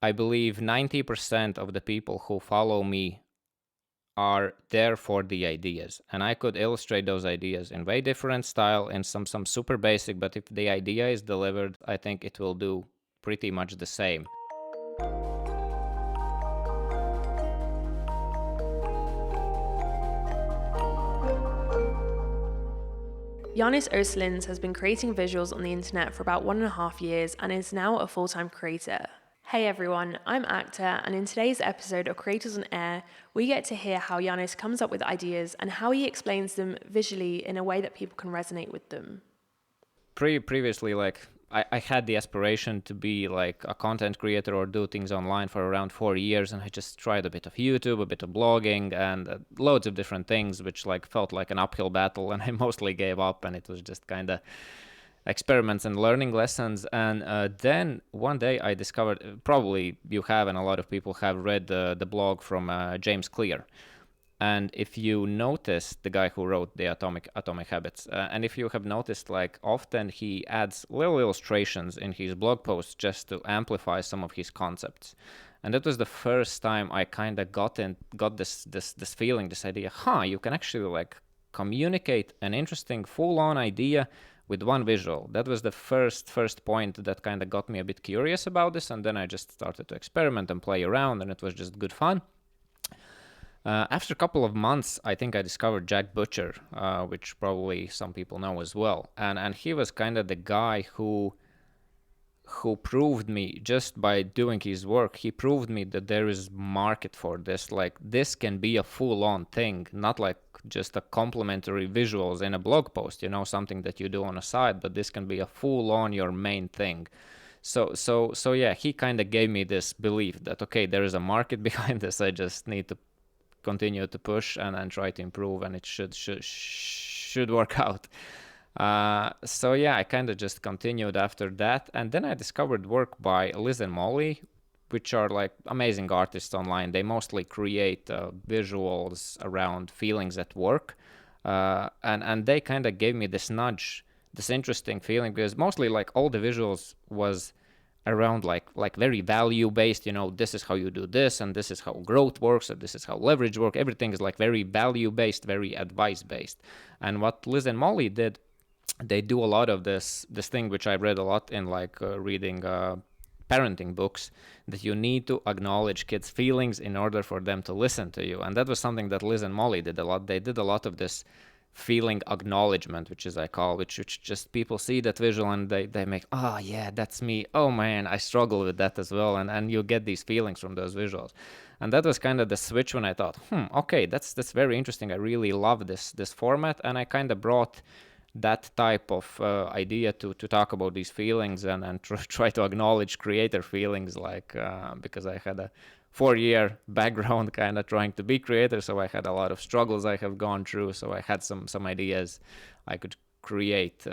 I believe 90% of the people who follow me are there for the ideas, and I could illustrate those ideas in way different style and some super basic, but if the idea is delivered, I think it will do pretty much the same. Janis Ozolins has been creating visuals on the internet for about 1.5 years and is now a full-time creator. Hey everyone, I'm Akta, and in today's episode of Creators on Air, we get to hear how Janis comes up with ideas and how he explains them visually in a way that people can resonate with them. Previously, like I had the aspiration to be like a content creator or do things online for around 4 years, and I just tried a bit of YouTube, a bit of blogging, and loads of different things, which like felt like an uphill battle, and I mostly gave up, and it was just kind of experiments and learning lessons. And then one day I discovered, probably you have, and a lot of people have read the blog from James Clear. And if you notice, the guy who wrote the Atomic Habits, and if you have noticed, like often he adds little illustrations in his blog posts just to amplify some of his concepts. And that was the first time I kind of got this feeling, this idea, you can actually like communicate an interesting full-on idea with one visual. That was the first point that kind of got me a bit curious about this, and then I just started to experiment and play around, and it was just good fun. After a couple of months, I think I discovered Jack Butcher, which probably some people know as well. And he was kind of the guy who proved me, just by doing his work, he proved me that there is market for this. Like this can be a full-on thing, not like just a complimentary visuals in a blog post, something that you do on a side, but this can be a full-on your main thing. So yeah, he kind of gave me this belief that, okay, there is a market behind this. I just need to continue to push and try to improve, and it should work out. So yeah, I kind of just continued after that, and then I discovered work by Liz and Molly, which are like amazing artists online. They mostly create visuals around feelings at work, and they kind of gave me this nudge, this interesting feeling, because mostly like all the visuals was around like very value based. This is how you do this, and this is how growth works, and this is how leverage work. Everything is like very value based, very advice based. And what Liz and Molly did, they do a lot of this thing which I read a lot in like reading parenting books, that you need to acknowledge kids' feelings in order for them to listen to you. And that was something that Liz and Molly did a lot. They did a lot of this feeling acknowledgement, which is I call, which just people see that visual and they make, oh yeah, that's me, oh man, I struggle with that as well, and you get these feelings from those visuals. And that was kind of the switch when I thought, okay, that's very interesting. I really love this format, and I kind of brought that type of idea to talk about these feelings and try to acknowledge creator feelings, like because I had a 4-year background kind of trying to be creator, so I had a lot of struggles I have gone through, so I had some ideas I could create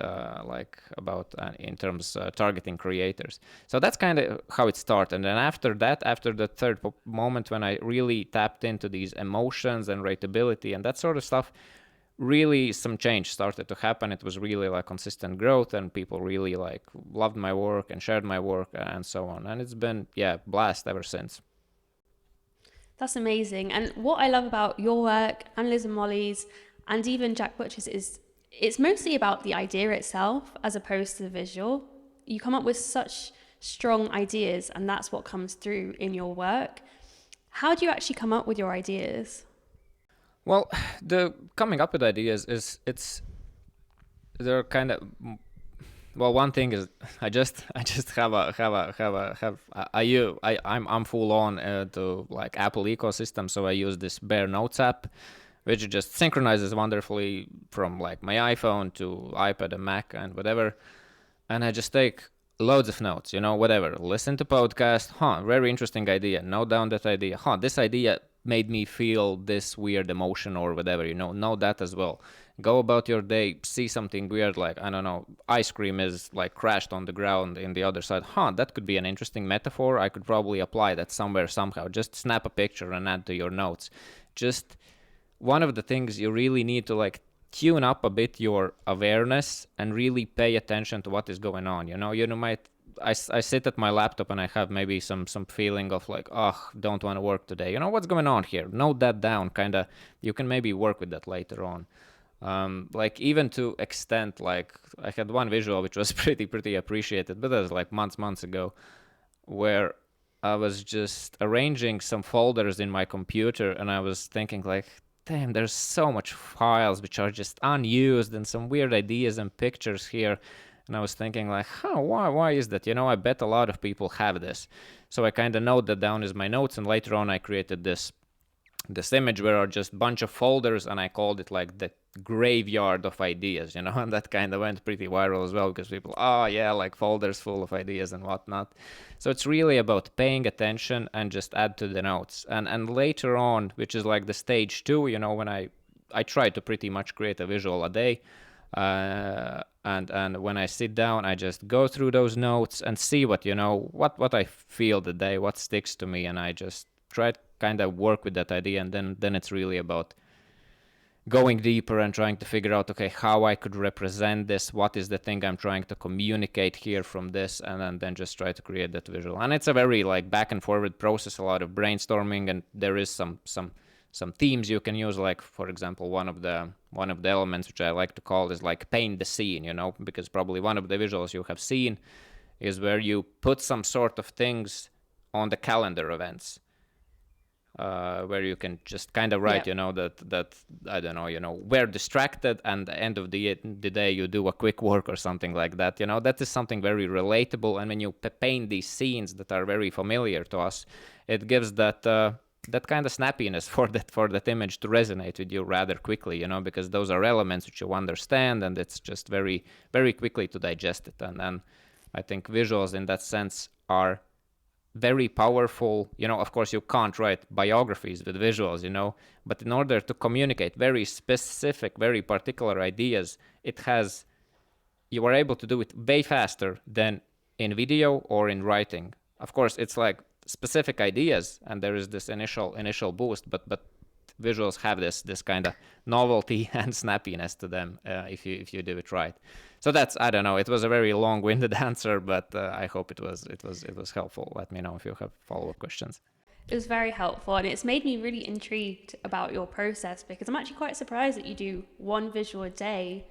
like about in terms targeting creators. So that's kind of how it started. And then after that, after the third moment when I really tapped into these emotions and rateability and that sort of stuff, really some change started to happen. It was really like consistent growth, and people really like loved my work and shared my work and so on. And it's been, blast ever since. That's amazing. And what I love about your work and Liz and Molly's and even Jack Butcher's is it's mostly about the idea itself as opposed to the visual. You come up with such strong ideas, and that's what comes through in your work. How do you actually come up with your ideas? Well, the coming up with ideas they're kind of, well, one thing is I just I'm full on to like Apple ecosystem, so I use this Bare Notes app, which just synchronizes wonderfully from like my iPhone to iPad and Mac and whatever, and I just take loads of notes, whatever. Listen to podcast, very interesting idea. Note down that idea. This idea made me feel this weird emotion or whatever, know that as well. Go about your day, see something weird, like, I don't know, ice cream is like crashed on the ground in the other side. That could be an interesting metaphor. I could probably apply that somewhere, somehow. Just snap a picture and add to your notes. Just one of the things you really need to like tune up a bit your awareness and really pay attention to what is going on. You might I sit at my laptop and I have maybe some feeling of like, oh, don't want to work today. You know, what's going on here? Note that down. Kind of, you can maybe work with that later on. Like even to extent, like I had one visual which was pretty appreciated, but that was like months ago, where I was just arranging some folders in my computer and I was thinking like, damn, there's so much files which are just unused and some weird ideas and pictures here. And I was thinking like, huh, why is that? You know, I bet a lot of people have this. So I kind of note that down as my notes, and later on I created this image where are just a bunch of folders, and I called it like the graveyard of ideas, you know, and that kind of went pretty viral as well because people, oh yeah, like folders full of ideas and whatnot. So it's really about paying attention and just add to the notes. And later on, which is like the stage 2, you know, when I try to pretty much create a visual a day. And when I sit down, I just go through those notes and see what, you know, what I feel the day, what sticks to me, and I just try to kind of work with that idea. And then it's really about going deeper and trying to figure out, okay, how I could represent this, what is the thing I'm trying to communicate here from this, and then just try to create that visual. And it's a very like back and forward process, a lot of brainstorming, and there is some themes you can use, like for example one of the elements which I like to call is like paint the scene, you know, because probably one of the visuals you have seen is where you put some sort of things on the calendar events, where you can just kind of write, you know, that I don't know, you know, we're distracted, and the end of the day you do a quick work or something like that. You know, that is something very relatable, and when you paint these scenes that are very familiar to us, it gives that kind of snappiness for that image to resonate with you rather quickly, you know, because those are elements which you understand, and it's just very quickly to digest it. And I think visuals in that sense are very powerful. You know, of course you can't write biographies with visuals, you know, but in order to communicate very specific, very particular ideas, you are able to do it way faster than in video or in writing. Of course, it's like specific ideas and there is this initial boost, but visuals have this kind of novelty and snappiness to them if you do it right. So that's, I don't know, it was a very long-winded answer, but I hope it was helpful. Let me know if you have follow-up questions. It was very helpful, and it's made me really intrigued about your process, because I'm actually quite surprised that you do one visual a day,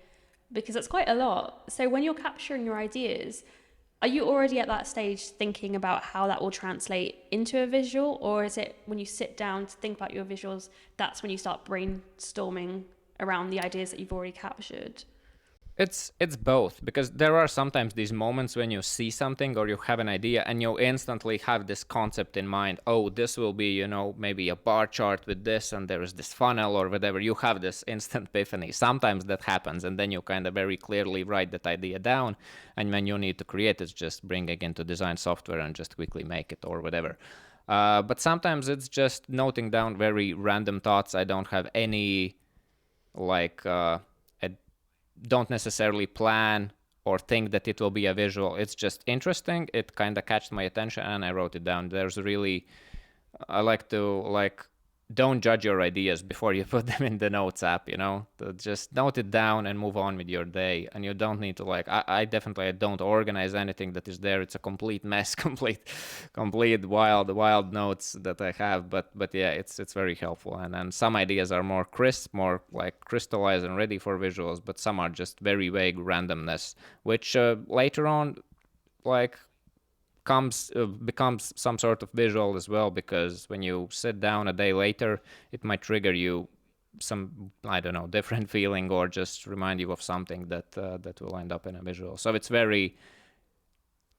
because that's quite a lot. So when you're capturing your ideas, are you already at that stage thinking about how that will translate into a visual, or is it when you sit down to think about your visuals, that's when you start brainstorming around the ideas that you've already captured? It's both, because there are sometimes these moments when you see something or you have an idea and you instantly have this concept in mind. Oh, this will be, you know, maybe a bar chart with this, and there is this funnel or whatever. You have this instant epiphany. Sometimes that happens, and then you kind of very clearly write that idea down, and when you need to create it, just bring it into design software and just quickly make it or whatever. But sometimes it's just noting down very random thoughts. I don't have any like don't necessarily plan or think that it will be a visual. It's just interesting. It kind of catched my attention and I wrote it down. I like to don't judge your ideas before you put them in the notes app, you know, just note it down and move on with your day. And you don't need to I definitely don't organize anything that is there. It's a complete mess, complete wild notes that I have. But yeah, it's very helpful. And some ideas are more crisp, more like crystallized and ready for visuals, but some are just very vague randomness, which later on becomes some sort of visual as well, because when you sit down a day later, it might trigger you some, I don't know, different feeling, or just remind you of something that will end up in a visual. So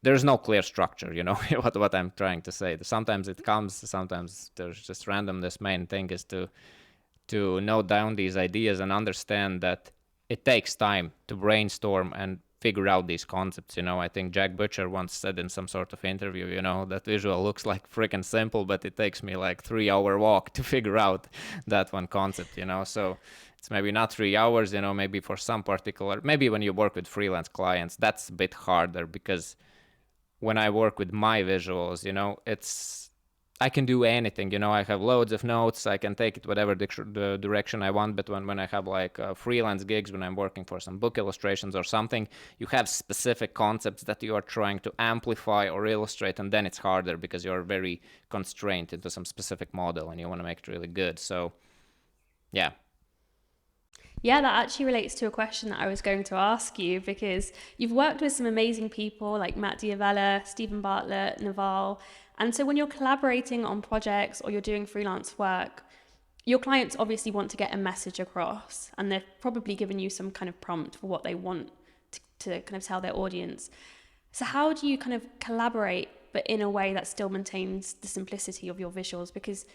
there's no clear structure, you know, what I'm trying to say. Sometimes it comes, sometimes there's just randomness. Main thing is to note down these ideas and understand that it takes time to brainstorm and figure out these concepts. You know, I think Jack Butcher once said in some sort of interview, you know, that visual looks like freaking simple, but it takes me like 3-hour walk to figure out that one concept, you know. So it's maybe not 3 hours, you know, maybe for some particular, maybe when you work with freelance clients, that's a bit harder, because when I work with my visuals, you know, I can do anything. I have loads of notes. I can take it whatever the direction I want. But when I have like freelance gigs, when I'm working for some book illustrations or something, you have specific concepts that you are trying to amplify or illustrate, and then it's harder because you're very constrained into some specific model and you want to make it really good. So yeah. Yeah, that actually relates to a question that I was going to ask you, because you've worked with some amazing people like Matt Diavella, Stephen Bartlett, Naval. And so when you're collaborating on projects or you're doing freelance work, your clients obviously want to get a message across, and they've probably given you some kind of prompt for what they want to kind of tell their audience. So how do you kind of collaborate, but in a way that still maintains the simplicity of your visuals? Because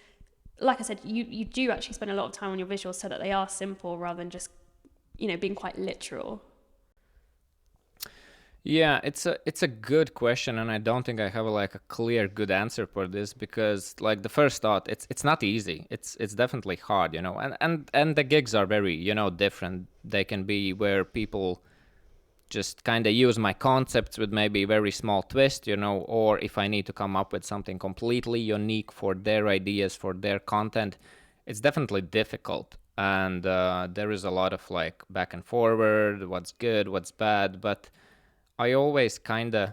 like I said, you do actually spend a lot of time on your visuals so that they are simple rather than just, being quite literal. Yeah, it's a good question, and I don't think I have like a clear good answer for this, because like the first thought, it's not easy. It's definitely hard, and the gigs are very different. They can be where people just kind of use my concepts with maybe a very small twist, or if I need to come up with something completely unique for their ideas, for their content, it's definitely difficult. And there is a lot of like back and forward, what's good, what's bad. But I always kind of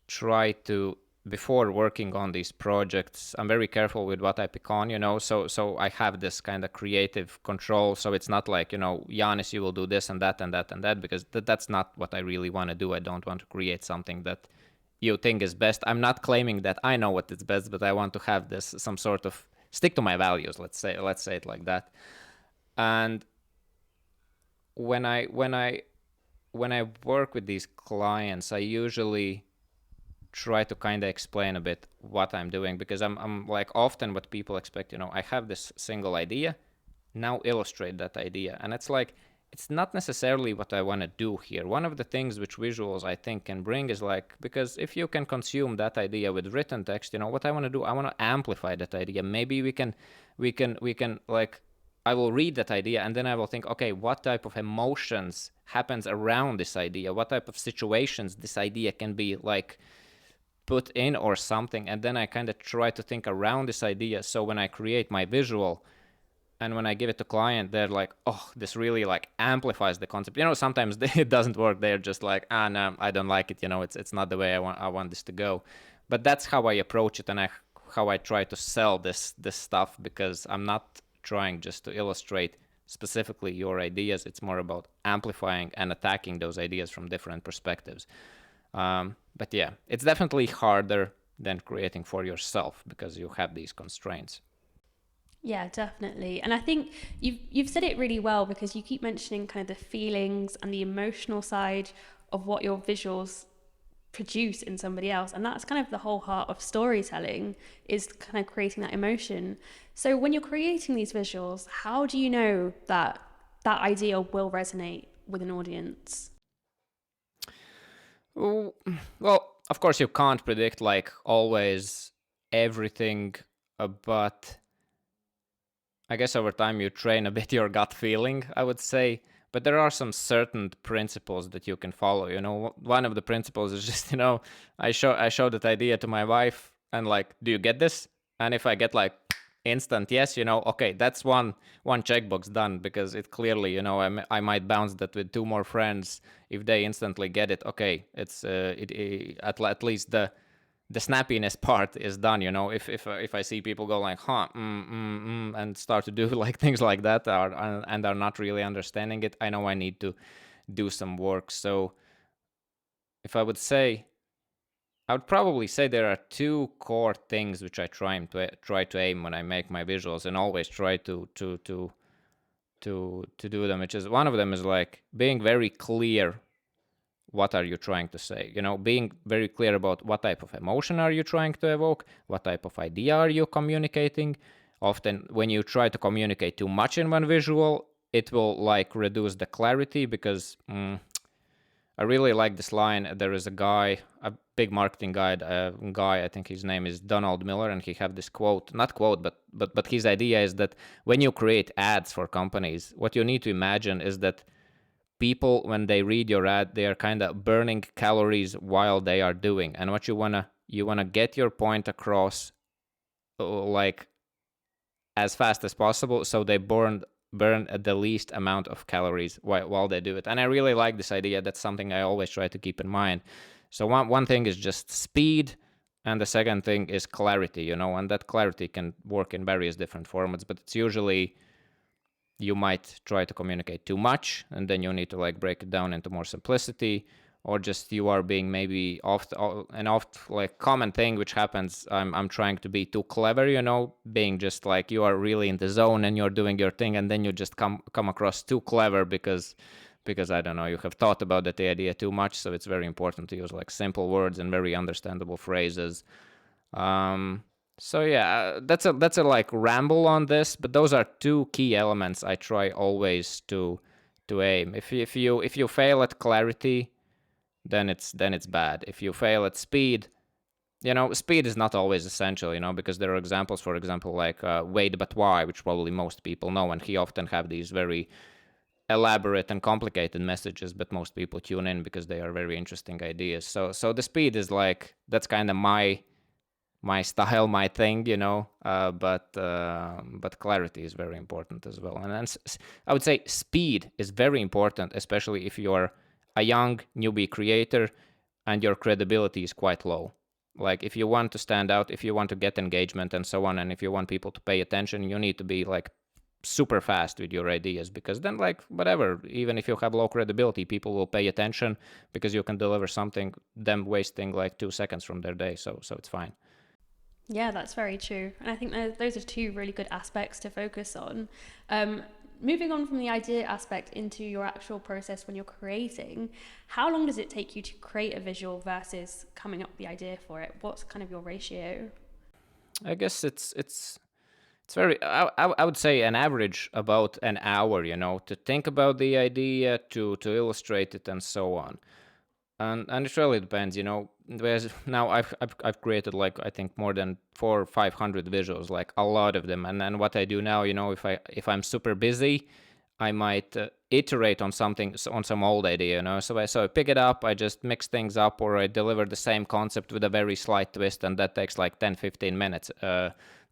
try to, before working on these projects, I'm very careful with what I pick on, so I have this kind of creative control. So it's not like, Janis, you will do this and that and that and that, because that's not what I really want to do. I don't want to create something that you think is best. I'm not claiming that I know what is best, but I want to have this some sort of stick to my values, let's say it like that. And when I work with these clients, I usually try to kind of explain a bit what I'm doing, because I'm like, often what people expect, I have this single idea, now illustrate that idea. And it's like, it's not necessarily what I want to do here. One of the things which visuals I think can bring is like, because if you can consume that idea with written text, what I want to do, I want to amplify that idea. Maybe we can like, I will read that idea and then I will think, okay, what type of emotions happens around this idea? What type of situations this idea can be like put in or something, and then I kind of try to think around this idea. So when I create my visual and when I give it to client, they're like, oh, this really like amplifies the concept. Sometimes it doesn't work. They're just like, no, I don't like it. It's not the way I want this to go. But that's how I approach it, and how I try to sell this stuff, because I'm not trying just to illustrate specifically your ideas. It's more about amplifying and attacking those ideas from different perspectives. But yeah, it's definitely harder than creating for yourself because you have these constraints. Yeah, definitely. And I think you've said it really well, because you keep mentioning kind of the feelings and the emotional side of what your visuals produce in somebody else. And that's kind of the whole heart of storytelling, is kind of creating that emotion. So when you're creating these visuals, how do you know that that idea will resonate with an audience? Well, of course, you can't predict like always everything, but I guess over time you train a bit your gut feeling, I would say. But there are some certain principles that you can follow. One of the principles is just, I show that idea to my wife and like, do you get this? And if I get like instant yes, okay, that's one checkbox done, because it clearly, I might bounce that with two more friends. If they instantly get it, okay, it's at least the snappiness part is done. If I see people go like, huh, and start to do like things like that, and are not really understanding it, I know I need to do some work. So if I would probably say there are two core things which I try to aim when I make my visuals, and always try to do them. Which is, one of them is like being very clear. What are you trying to say? Being very clear about what type of emotion are you trying to evoke, what type of idea are you communicating. Often when you try to communicate too much in one visual, it will like reduce the clarity, because I really like this line. There is a guy, a big marketing guy. I think his name is Donald Miller, and he have this quote, not quote, but his idea is that when you create ads for companies, what you need to imagine is that people, when they read your ad, they are kind of burning calories while they are doing. And what you wanna get your point across like as fast as possible, so they burn the least amount of calories while they do it. And I really like this idea. That's something I always try to keep in mind. So one thing is just speed, and the second thing is clarity, and that clarity can work in various different formats, but it's usually you might try to communicate too much, and then you need to like break it down into more simplicity, or just you are being maybe oft like common thing which happens. I'm trying to be too clever, being just like you are really in the zone and you're doing your thing, and then you just come across too clever because I don't know, you have thought about that idea too much. So it's very important to use like simple words and very understandable phrases. So yeah, that's a like ramble on this, but those are two key elements I try always to aim. If you fail at clarity, then it's bad. If you fail at speed, speed is not always essential, because there are examples, for example, like wait but why, which probably most people know, and he often have these very elaborate and complicated messages, but most people tune in because they are very interesting ideas. So the speed is like, that's kind of my style, my thing, but clarity is very important as well. And then I would say speed is very important, especially if you're a young newbie creator and your credibility is quite low. Like if you want to stand out, if you want to get engagement and so on, and if you want people to pay attention, you need to be like super fast with your ideas, because then like whatever, even if you have low credibility, people will pay attention because you can deliver something, them wasting like 2 seconds from their day. So it's fine. Yeah, that's very true. And I think those are two really good aspects to focus on. Moving on from the idea aspect into your actual process when you're creating, how long does it take you to create a visual versus coming up with the idea for it? What's kind of your ratio? I guess it's very, I would say an average about an hour, to think about the idea, to illustrate it and so on. And it really depends, Whereas now I've created like, I think more than 400 or 500 visuals, like a lot of them. And then what I do now, if I'm super busy, I might iterate on something, on some old idea, So I pick it up, I just mix things up, or I deliver the same concept with a very slight twist, and that takes like 10-15 minutes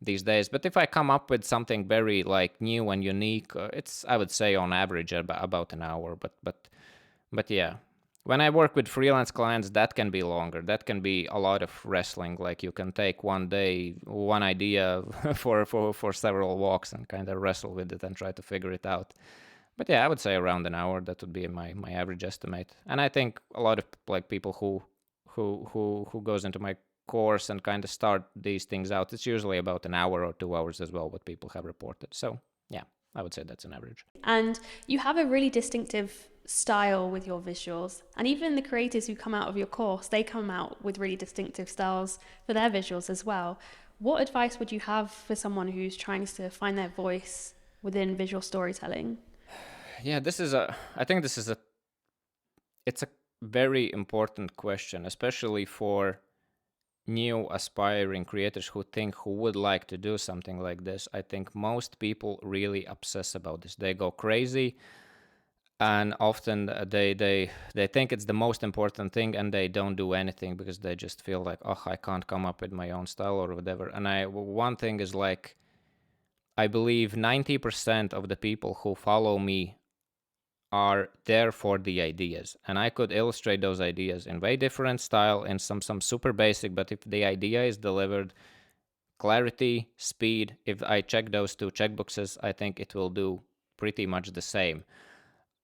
these days. But if I come up with something very like new and unique, it's, I would say, on average about an hour. But yeah, when I work with freelance clients, that can be longer. That can be a lot of wrestling. Like you can take one day, one idea for several walks and kind of wrestle with it and try to figure it out. But yeah, I would say around an hour. That would be my average estimate. And I think a lot of like people who goes into my course and kind of start these things out, it's usually about an hour or 2 hours as well, what people have reported. So yeah, I would say that's an average. And you have a really distinctive style with your visuals. And even the creators who come out of your course, they come out with really distinctive styles for their visuals as well. What advice would you have for someone who's trying to find their voice within visual storytelling? Yeah, I think it's a very important question, especially for new aspiring creators who would like to do something like this. I think most people really obsess about this. They go crazy, and often they think it's the most important thing, and they don't do anything because they just feel like, oh, I can't come up with my own style or whatever. And one thing is like, I believe 90% of the people who follow me are there for the ideas, and I could illustrate those ideas in way different style, in some super basic, but if the idea is delivered, clarity, speed, if I check those two checkboxes, I think it will do pretty much the same.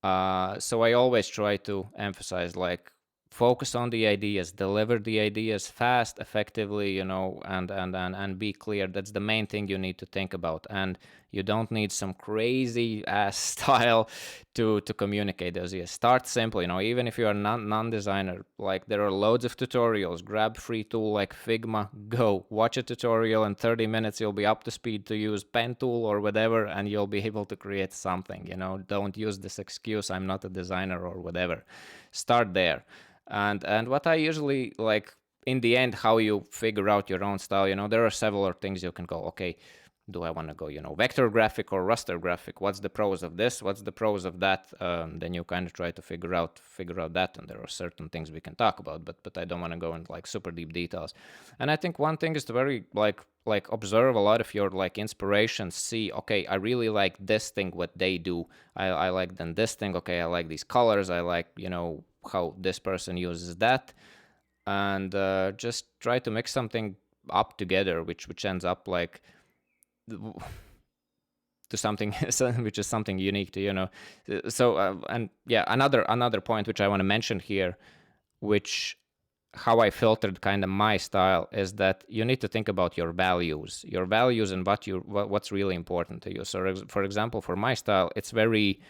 So I always try to emphasize like, focus on the ideas, deliver the ideas fast, effectively, and be clear. That's the main thing you need to think about. And you don't need some crazy ass style to communicate those ideas. Start simple, even if you're a non-designer, like there are loads of tutorials. Grab free tool like Figma, go watch a tutorial. In 30 minutes you'll be up to speed to use pen tool or whatever, and you'll be able to create something. Don't use this excuse, I'm not a designer or whatever. Start there. And what I usually like, in the end, how you figure out your own style, there are several things you can go, okay, do I want to go, vector graphic or raster graphic? What's the pros of this? What's the pros of that? Then you kind of try to figure out that, and there are certain things we can talk about, but I don't want to go into like super deep details. And I think one thing is to very like observe a lot of your like inspirations, see, okay, I really like this thing, what they do. I like then this thing, okay, I like these colors, I like, how this person uses that, and just try to mix something up together, which ends up like to something which is something unique to so and yeah, another point which I want to mention here, which how I filtered kind of my style, is that you need to think about your values and what's really important to you. So for example, for my style, it's very,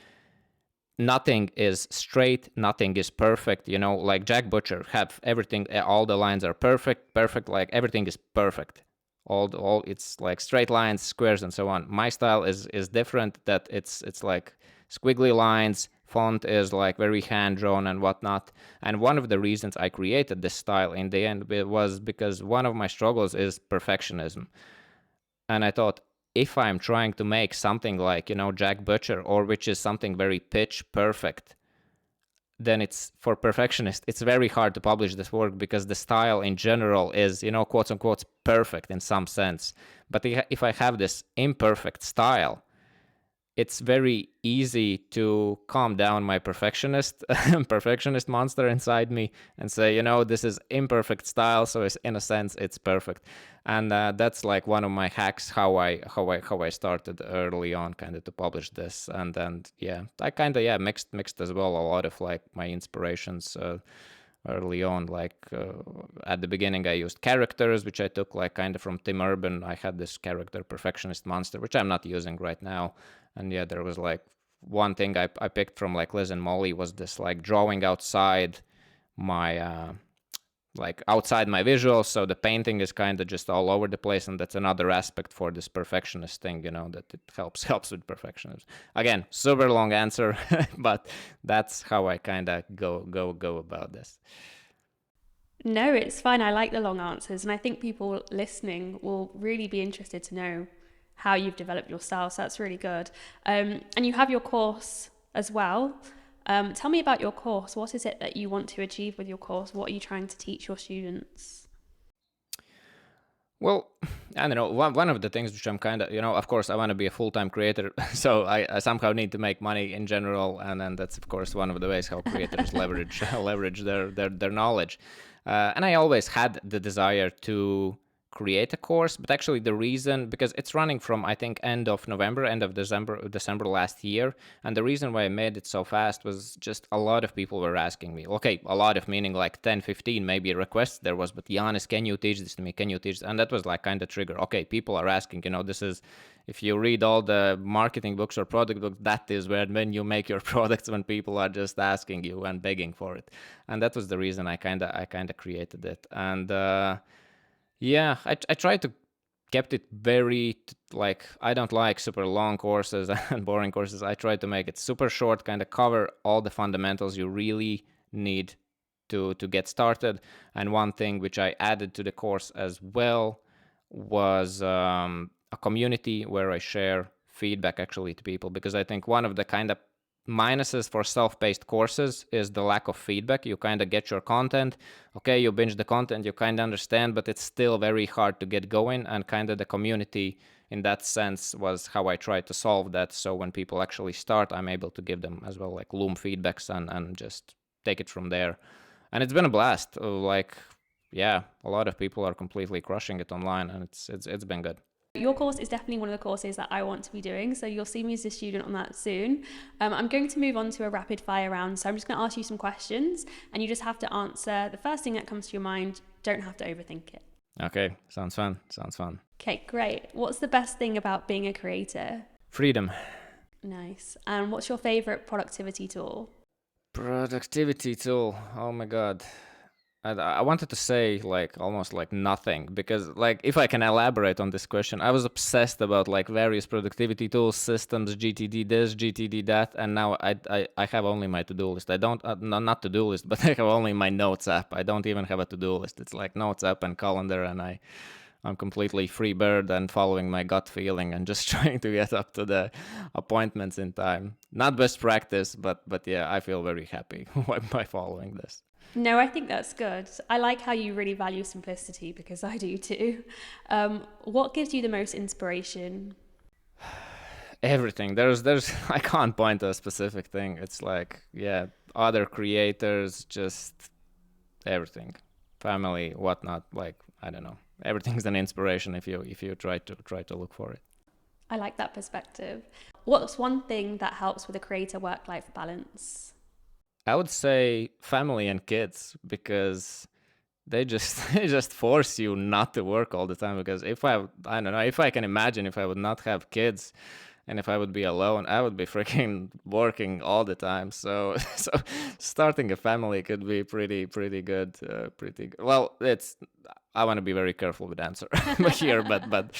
nothing is straight, nothing is perfect, like Jack Butcher have everything, all the lines are perfect, like everything is perfect, all it's like straight lines, squares, and so on. My style is different, that it's like squiggly lines, font is like very hand drawn and whatnot. And one of the reasons I created this style in the end was because one of my struggles is perfectionism. And I thought, if I'm trying to make something like, Jack Butcher, or which is something very pitch perfect, then it's, for perfectionist, it's very hard to publish this work, because the style in general is, quotes unquote, perfect in some sense. But if I have this imperfect style, it's very easy to calm down my perfectionist monster inside me and say, this is imperfect style, so it's, in a sense, it's perfect. And that's like one of my hacks, how I started early on, kind of to publish this. And then I kind of mixed as well a lot of like my inspirations early on. Like at the beginning, I used characters, which I took like kind of from Tim Urban. I had this character perfectionist monster, which I'm not using right now. And there was like one thing I picked from like Liz and Molly, was this like drawing outside my like outside my visuals, so the painting is kind of just all over the place, and that's another aspect for this perfectionist thing, that it helps with perfectionism. Again, super long answer, but that's how I kind of go about this. No, it's fine. I like the long answers, and I think people listening will really be interested to know how you've developed your style. So that's really good. And you have your course as well. Tell me about your course. What is it that you want to achieve with your course? What are you trying to teach your students? Well, I don't know. One of the things which I'm kind of, of course, I want to be a full-time creator, so I somehow need to make money in general, and then that's of course one of the ways how creators leverage their knowledge. And I always had the desire to create a course, but actually the reason, because it's running from, I think, end of December last year, and the reason why I made it so fast was just a lot of people were asking me, okay, a lot of meaning like 10, 15 maybe requests there was, but Janis, can you teach this to me? Can you teach this? And that was like kind of trigger. Okay, people are asking, this is, if you read all the marketing books or product books, that is when you make your products, when people are just asking you and begging for it. And that was the reason I kind of created it. And I tried to kept it very like, I don't like super long courses and boring courses. I tried to make it super short, kind of cover all the fundamentals you really need to get started. And one thing which I added to the course as well was a community where I share feedback actually to people, because I think one of the kind of minuses for self-paced courses is the lack of feedback. You kind of get your content, okay, you binge the content, you kind of understand, but it's still very hard to get going. And kind of the community in that sense was how I tried to solve that. So when people actually start, I'm able to give them as well like Loom feedbacks and just take it from there. And it's been a blast. Like, a lot of people are completely crushing it online, and it's been good. Your course is definitely one of the courses that I want to be doing, so you'll see me as a student on that soon. I'm going to move on to a rapid fire round, so I'm just going to ask you some questions, and you just have to answer the first thing that comes to your mind. Don't have to overthink it. Okay, sounds fun. Okay, great. What's the best thing about being a creator? Freedom. Nice. And what's your favorite productivity tool? Productivity tool. Oh my god. I wanted to say like almost like nothing, because like if I can elaborate on this question, I was obsessed about like various productivity tools, systems, GTD this, GTD that, and now I have only my to-do list. I don't not to-do list, but I have only my notes app. I don't even have a to-do list. It's like notes app and calendar, and I'm completely free bird and following my gut feeling and just trying to get up to the appointments in time. Not best practice, but yeah, I feel very happy by following this. No, I think that's good. I like how you really value simplicity because I do too. What gives you the most inspiration? Everything. There's I can't point to a specific thing. It's like, yeah, other creators, just everything. Family, whatnot, like, I don't know. Everything's an inspiration if you try to look for it. I like that perspective. What's one thing that helps with a creator work-life balance? I would say family and kids, because they just they just force you not to work all the time. Because if I don't know, if I can imagine if I would not have kids and if I would be alone, I would be freaking working all the time. So so starting a family could be pretty good. Well, it's, I want to be very careful with answer here, but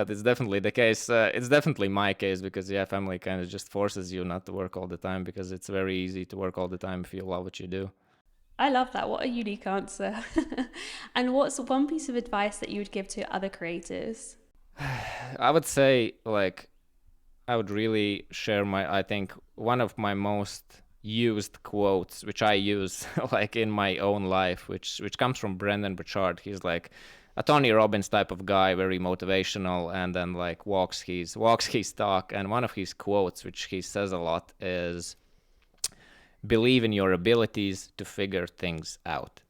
it's definitely the case. It's definitely my case, because yeah, family kind of just forces you not to work all the time, because it's very easy to work all the time if you love what you do. I love that. What a unique answer. And what's one piece of advice that you would give to other creators? I would say, like, I would really share I think one of my most used quotes, which I use like in my own life, which comes from Brendan Burchard. He's like a Tony Robbins type of guy, very motivational, and then like walks his talk. And one of his quotes, which he says a lot, is believe in your abilities to figure things out.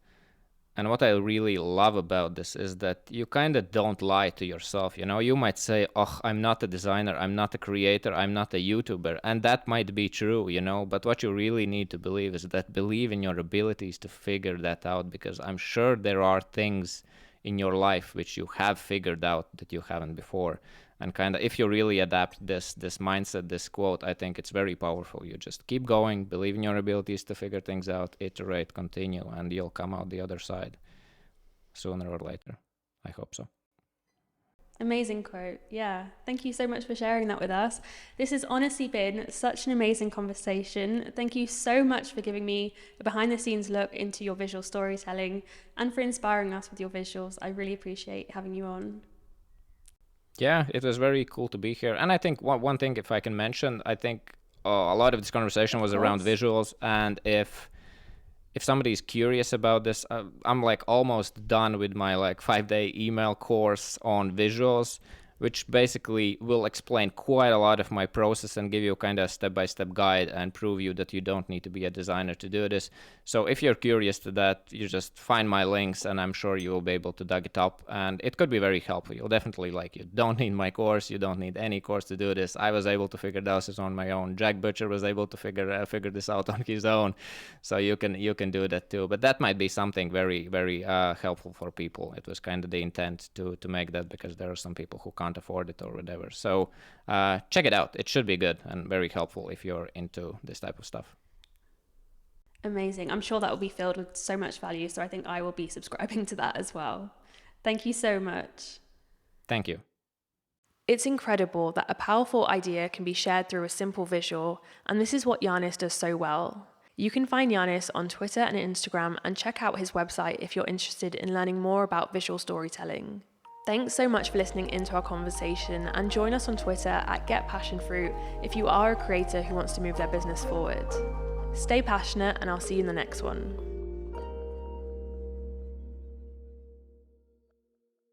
And what I really love about this is that you kind of don't lie to yourself. You know, you might say, oh, I'm not a designer, I'm not a creator, I'm not a YouTuber. And that might be true, you know, but what you really need to believe is that believe in your abilities to figure that out, because I'm sure there are things in your life which you have figured out that you haven't before. And kind of, if you really adapt this mindset, this quote, I think it's very powerful. You just keep going, believe in your abilities to figure things out, iterate, continue, and you'll come out the other side sooner or later. I hope so. Amazing quote. Yeah. Thank you so much for sharing that with us. This has honestly been such an amazing conversation. Thank you so much for giving me a behind the scenes look into your visual storytelling and for inspiring us with your visuals. I really appreciate having you on. Yeah, it was very cool to be here. And I think one thing, if I can mention, I think a lot of this conversation was around visuals. And if somebody is curious about this, I'm like almost done with my like 5-day email course on visuals, which basically will explain quite a lot of my process and give you kind of a step-by-step guide and prove you that you don't need to be a designer to do this. So if you're curious to that, you just find my links and I'm sure you will be able to dig it up, and it could be very helpful. You'll definitely like it. Don't need my course. You don't need any course to do this. I was able to figure this on my own. Jack Butcher was able to figure this out on his own. So you can do that too. But that might be something very, very helpful for people. It was kind of the intent to make that, because there are some people who can't afford it or whatever. So check it out. It should be good and very helpful if you're into this type of stuff. Amazing. I'm sure that will be filled with so much value. So I think I will be subscribing to that as well. Thank you so much. Thank you. It's incredible that a powerful idea can be shared through a simple visual, and this is what Janis does so well. You can find Janis on Twitter and Instagram, and check out his website if you're interested in learning more about visual storytelling. Thanks so much for listening into our conversation, and join us on Twitter at @Passionfroot if you are a creator who wants to move their business forward. Stay passionate, and I'll see you in the next one.